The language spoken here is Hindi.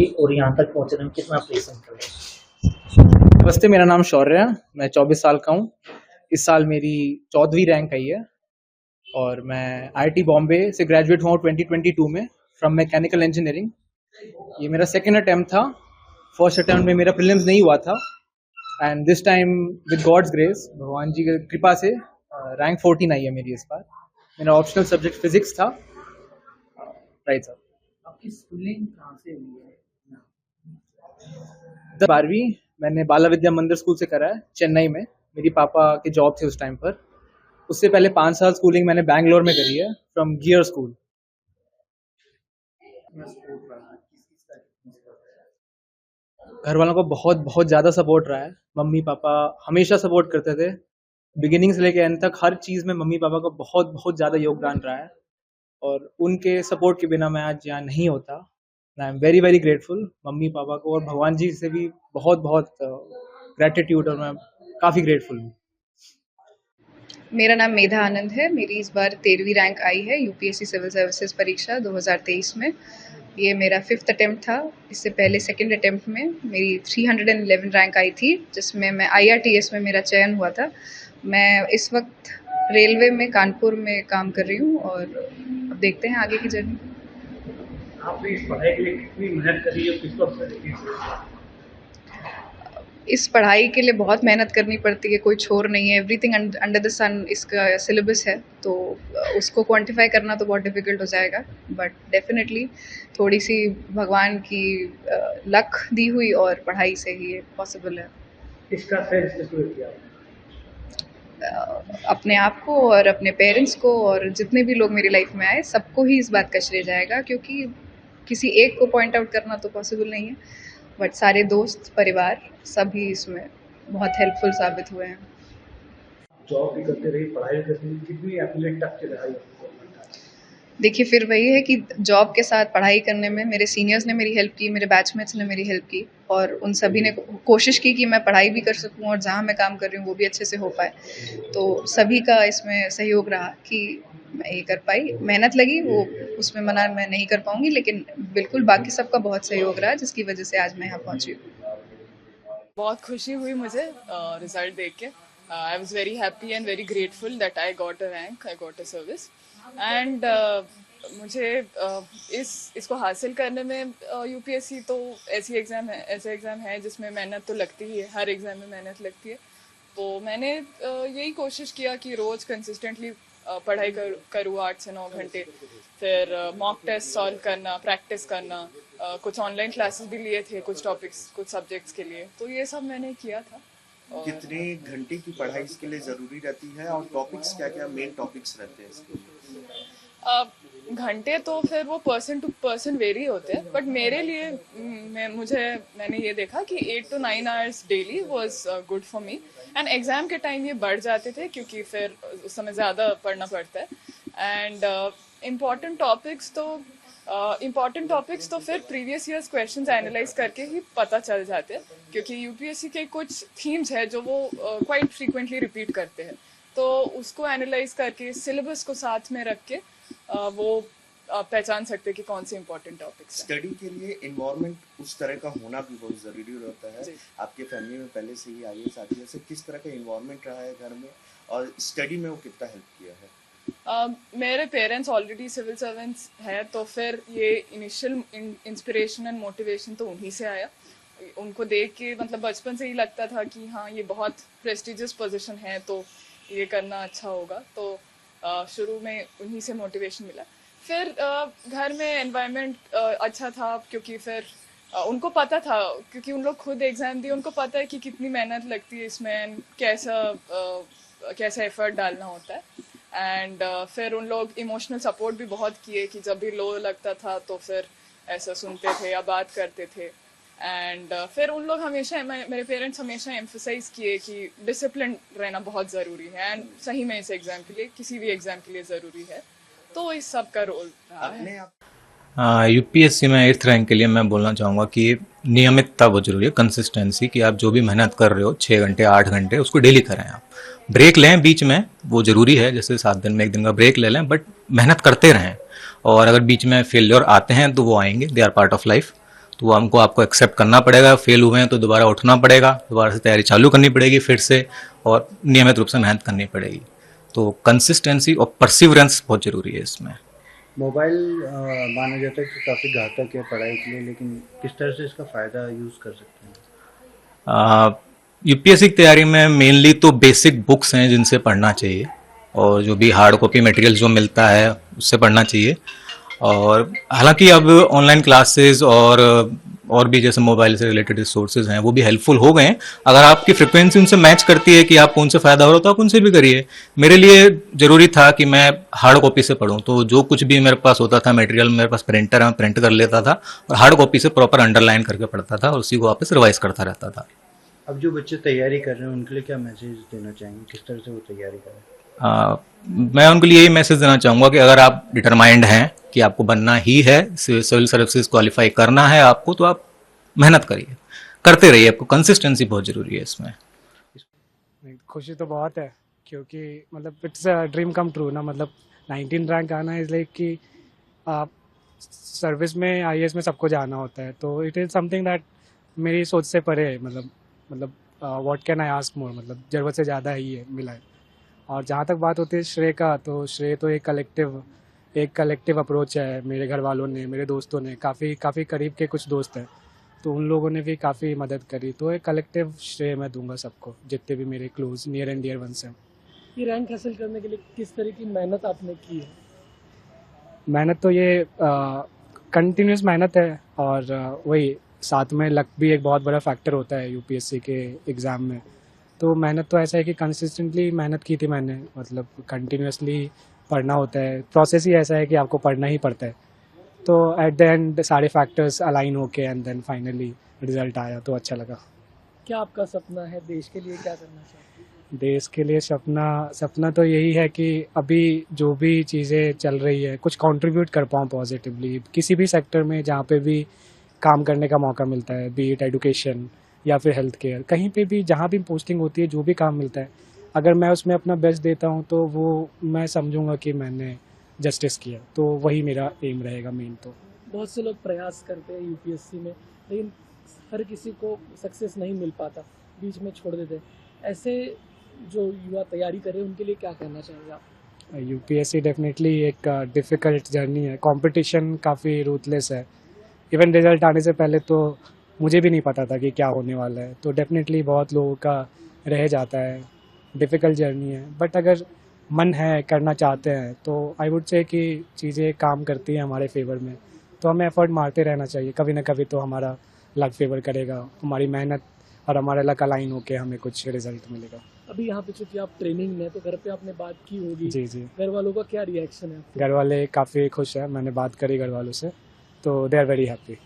जी और यहाँ तक पहुँचने में कितना परिश्रम करें? नमस्ते, मेरा नाम शौर्य है। मैं 24 साल का हूँ। इस साल मेरी 14वीं रैंक आई है और मैं आईआईटी बॉम्बे से ग्रेजुएट हुआ हूँ 2022 में फ्रॉम मैकेनिकल इंजीनियरिंग। ये मेरा सेकंड अटेम्प्ट था। फर्स्ट अटेम्प्ट में मेरा प्रीलिम्स नहीं हुआ था and this time with God's grace, भगवान जी की कृपा से रैंक 14 आई है मेरी इस बार। मेरा ऑप्शनल सब्जेक्ट फिजिक्स था। Right sir. आपकी स्कूलिंग कहाँ से हुई है? 12वीं मैंने बाला विद्या मंदिर स्कूल से करा है, चेन्नई में। मेरी पापा की जॉब थी उस टाइम पर। उससे पहले 5 साल स्कूलिंग मैंने बैंगलोर में करी है फ्रॉम गियर स्कूल। घर वालों को बहुत बहुत ज़्यादा सपोर्ट रहा है। मम्मी पापा हमेशा सपोर्ट करते थे, बिगिनिंग से लेकर एंड तक। हर चीज़ में मम्मी पापा का बहुत बहुत ज़्यादा योगदान रहा है और उनके सपोर्ट के बिना मैं आज यहाँ नहीं होता। I am very very grateful mummy papa को, और भगवान जी से भी बहुत बहुत ग्रेटिट्यूड, और मैं काफ़ी ग्रेटफुल हूँ। मेरा नाम मेधा आनंद है। मेरी इस बार 13वीं रैंक आई है यूपीएससी सिविल सर्विसेज परीक्षा 2023 में। ये मेरा 5th अटेम्प्ट था। इससे पहले 2nd अटेम्प्ट में मेरी 311 रैंक आई थी, जिसमें मैं IRTS में मेरा चयन हुआ था। मैं इस वक्त रेलवे में कानपुर में काम कर रही हूँ और अब देखते हैं आगे की जर्नी। आपने इस पढ़ाई के लिए कितनी मेहनत करी है, किस वक्त से? इस पढ़ाई के लिए बहुत मेहनत करनी पड़ती है, कोई छोर नहीं है। एवरीथिंग अंडर द सन इसका सिलेबस है, तो उसको क्वांटिफाई करना तो बहुत डिफिकल्ट हो जाएगा। बट डेफिनेटली थोड़ी सी भगवान की लक दी हुई और पढ़ाई से ही ये पॉसिबल है। इसका सेंस किसने किया? अपने आप को और अपने पेरेंट्स को और जितने भी लोग मेरी लाइफ में आए, सबको ही इस बात का श्रेय जाएगा, क्योंकि किसी एक को पॉइंट आउट करना तो पॉसिबल नहीं है। बट सारे दोस्त, परिवार सभी इसमें बहुत हेल्पफुल साबित हुए हैं। जॉब भी करते रही, पढ़ाई भी करती रही, कितनी अपने टफ की रहा? देखिए, फिर वही है कि जॉब के साथ पढ़ाई करने में मेरे सीनियर्स ने मेरी हेल्प की, मेरे बैचमेट्स ने मेरी हेल्प की, और उन सभी ने कोशिश की कि मैं पढ़ाई भी कर सकूं और जहां मैं काम कर रही हूं वो भी अच्छे से हो पाए। तो सभी का इसमें सहयोग रहा कि मैं ये कर पाई। मेहनत लगी, वो उसमें मना मैं नहीं कर पाऊंगी, लेकिन बिल्कुल बाकी सबका बहुत सहयोग रहा, जिसकी वजह से आज मैं यहाँ पहुंची हूँ। बहुत खुशी हुई मुझे रिजल्ट देख के। I was very happy and very grateful that I got a rank, I got a service and मुझे इसको हासिल करने में यूपीएससी तो ऐसा एग्ज़ाम है जिसमें मेहनत तो लगती ही है। हर एग्ज़ाम में मेहनत लगती है। तो मैंने यही कोशिश किया कि रोज़ कंसिस्टेंटली पढ़ाई करूँ 8 से 9 घंटे। फिर मॉक टेस्ट सॉल्व करना, प्रैक्टिस करना, कुछ ऑनलाइन क्लासेस भी लिए थे, कुछ टॉपिक्स, कुछ सब्जेक्ट्स के लिए। तो ये सब मैंने किया था। कितने घंटे की पढ़ाई इसके लिए ज़रूरी रहती है और टॉपिक्स क्या क्या मेन टॉपिक्स रहते हैं इसके लिए? घंटे तो फिर वो पर्सन टू पर्सन वेरी होते हैं, बट मेरे लिए मैंने ये देखा कि 8 to 9 hours daily was good for me. And exam के टाइम ये बढ़ जाते थे क्योंकि फिर उस समय ज़्यादा पढ़ना पड़ता है। एंड इम्पॉर्टेंट टॉपिक्स तो फिर प्रीवियस ईयर्स क्वेश्चंस एनालाइज करके ही पता चल जाते हैं, क्योंकि यूपीएससी के कुछ थीम्स है जो वो क्वाइट फ्रीक्वेंटली रिपीट करते हैं। तो उसको एनालाइज करके सिलेबस को साथ में रख के वो पहचान सकते हैं कि कौन से इम्पोर्टेंट टॉपिक्स हैं। स्टडी के लिए इन्वायरमेंट उस तरह का होना भी बहुत ज़रूरी होता है। आपके फैमिली में पहले से ही आईएएस साथी से किस तरह का इन्वायरमेंट रहा है घर में, और स्टडी में वो कितना हेल्प किया है? मेरे पेरेंट्स ऑलरेडी सिविल सर्वेंट्स हैं, तो फिर ये इनिशियल इंस्पिरेशन एंड मोटिवेशन तो उन्हीं से आया। उनको देख के मतलब बचपन से ही लगता था कि हाँ, ये बहुत प्रेस्टिजियस पोजीशन है, तो ये करना अच्छा होगा। तो शुरू में उन्हीं से मोटिवेशन मिला। फिर घर में एनवायरनमेंट अच्छा था, क्योंकि फिर उनको पता था, क्योंकि उन लोग खुद एग्ज़ाम दिए, उनको पता है कि कितनी मेहनत लगती है इसमें, कैसा एफर्ट डालना होता है। एंड फिर उन लोग इमोशनल सपोर्ट भी बहुत किए कि जब भी लो लगता था तो फिर ऐसा सुनते थे या बात करते थे। एंड फिर उन लोग हमेशा, मेरे पेरेंट्स हमेशा एम्फसाइज किए कि डिसिप्लिन रहना बहुत ज़रूरी है, एंड सही में इस एग्ज़ाम के लिए, किसी भी एग्ज़ाम के लिए ज़रूरी है। तो इस सब का रोल रहा है। यूपीएससी में 8th रैंक के लिए मैं बोलना चाहूँगा कि नियमितता बहुत जरूरी है, कंसिस्टेंसी, कि आप जो भी मेहनत कर रहे हो 6 घंटे 8 घंटे उसको डेली करें। आप ब्रेक लें बीच में, वो ज़रूरी है, जैसे 7 दिन में 1 दिन का ब्रेक ले लें, बट मेहनत करते रहें। और अगर बीच में फेलियर आते हैं तो वो आएंगे, they are part of life. तो वो हमको आपको एक्सेप्ट करना पड़ेगा। फेल हुए हैं तो दोबारा उठना पड़ेगा, दोबारा से तैयारी चालू करनी पड़ेगी फिर से, और नियमित रूप से मेहनत करनी पड़ेगी। तो कंसिस्टेंसी और परसिवरेंस बहुत ज़रूरी है इसमें। मोबाइल माना जाता है कि काफ़ी घातक है पढ़ाई के लिए, लेकिन किस तरह से इसका फ़ायदा यूज़ कर सकते हैं? यूपीएससी की तैयारी में मेनली तो बेसिक बुक्स हैं जिनसे पढ़ना चाहिए, और जो भी हार्ड कॉपी मटेरियल जो मिलता है उससे पढ़ना चाहिए। और हालांकि अब ऑनलाइन क्लासेस और भी जैसे मोबाइल से रिलेटेड रिसोर्सेज हैं वो भी हेल्पफुल हो गए हैं। अगर आपकी फ्रिक्वेंसी उनसे मैच करती है कि आपको उनसे फ़ायदा हो रहा है तो आप उनसे भी करिए। मेरे लिए ज़रूरी था कि मैं हार्ड कॉपी से पढूं, तो जो कुछ भी मेरे पास होता था मटेरियल, मेरे पास प्रिंटर है, मैं प्रिंट कर लेता था और हार्ड कॉपी से प्रॉपर अंडरलाइन करके पढ़ता था और उसी को वापस रिवाइज करता रहता था। अब जो बच्चे तैयारी कर रहे हैं उनके लिए क्या मैसेज देना चाहेंगे, किस तरह से वो तैयारी करें? मैं उनके लिए यही मैसेज देना चाहूँगा कि अगर आप डिटरमाइंड हैं कि आपको बनना ही है, सिविल सर्विसेज क्वालिफाई करना है आपको, तो आप मेहनत करिए, करते रहिए। आपको कंसिस्टेंसी बहुत ज़रूरी है इसमें। खुशी तो बहुत है क्योंकि मतलब it's a dream come true ना। मतलब 19 रैंक आना इज़ लाइक कि आप सर्विस में आईएएस में सबको जाना होता है, तो इट इज़ समथिंग दैट मेरी सोच से परे है। मतलब what can I ask more, मतलब ज़रूरत से ज़्यादा ही है मिला है। और जहाँ तक बात होती है श्रेय का, तो श्रेय तो एक कलेक्टिव अप्रोच है। मेरे घर वालों ने, मेरे दोस्तों ने, काफ़ी करीब के कुछ दोस्त हैं तो उन लोगों ने भी काफ़ी मदद करी, तो एक कलेक्टिव श्रेय मैं दूंगा सबको, जितने भी मेरे close near and dear ones हैं। ये रैंक हासिल करने के लिए किस तरह की मेहनत आपने की है? मेहनत तो ये कंटिन्यूस मेहनत है, और वही साथ में लक भी एक बहुत बड़ा फैक्टर होता है यूपीएससी के एग्ज़ाम में। तो मेहनत तो ऐसा है कि कंसिस्टेंटली मेहनत की थी मैंने, मतलब कंटिन्यूसली पढ़ना होता है। प्रोसेस ही ऐसा है कि आपको पढ़ना ही पड़ता है। तो एट द एंड सारे फैक्टर्स अलाइन होके एंड देन फाइनली रिजल्ट आया, तो अच्छा लगा। क्या आपका सपना है? देश के लिए क्या करना चाहते हैं? देश के लिए सपना तो यही है कि अभी जो भी चीज़ें चल रही है कुछ कंट्रीब्यूट कर पाऊँ पॉजिटिवली, किसी भी सेक्टर में जहाँ पे भी काम करने का मौका मिलता है, बी इट एजुकेशन या फिर हेल्थ केयर, कहीं पे भी जहाँ भी पोस्टिंग होती है, जो भी काम मिलता है, अगर मैं उसमें अपना बेस्ट देता हूँ तो वो मैं समझूंगा कि मैंने जस्टिस किया। तो वही मेरा एम रहेगा मेन। तो बहुत से लोग प्रयास करते हैं यूपीएससी में, लेकिन हर किसी को सक्सेस नहीं मिल पाता, बीच में छोड़ देते हैं। ऐसे जो युवा तैयारी कर रहे हैं उनके लिए क्या कहना चाहेंगे आप? यूपीएससी डेफिनेटली एक डिफ़िकल्ट जर्नी है, कंपटीशन काफ़ी रूथलेस है। इवन रिजल्ट आने से पहले तो मुझे भी नहीं पता था कि क्या होने वाला है, तो डेफिनेटली बहुत लोगों का रह जाता है, डिफ़िकल्ट जर्नी है। बट अगर मन है, करना चाहते हैं, तो आई वुड से कि चीज़ें काम करती हैं हमारे फेवर में, तो हमें एफर्ट मारते रहना चाहिए। कभी ना कभी तो हमारा लक फेवर करेगा, हमारी मेहनत और हमारा लक अलाइन होकर हमें कुछ रिजल्ट मिलेगा। अभी यहाँ पे चूंकि आप ट्रेनिंग में, तो घर पे आपने बात की होगी, जी। घर वालों का क्या रिएक्शन है? घर वाले काफ़ी खुश हैं, मैंने बात करी घर वालों से, तो दे आर वेरी हैप्पी।